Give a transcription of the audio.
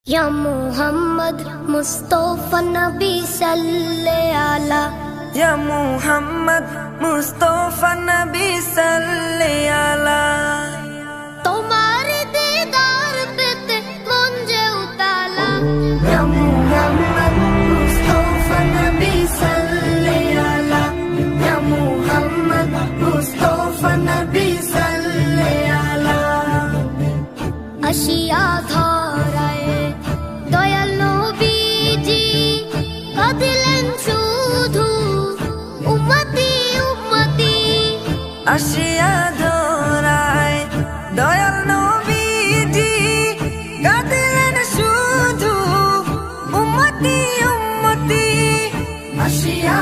या मोहम्मद मुस्तफा नबी सल्ले आला या मोहम्मद मुस्तफा नबी सल्ले आला তোমার দিদার পেতে মন যে উতালা या मोहम्मद मुस्तफा नबी सल्ले आला या मोहम्मद मुस्तफा नबी सल्ले आला আশিয়া ধরায় দয়াল নবীজি কাঁদিলেন শুধু উম্মতি উম্মতি আশিয়া ধরায় দয়াল নবীজি কাঁদিলেন শুধু উম্মতি উম্মতি আশিয়া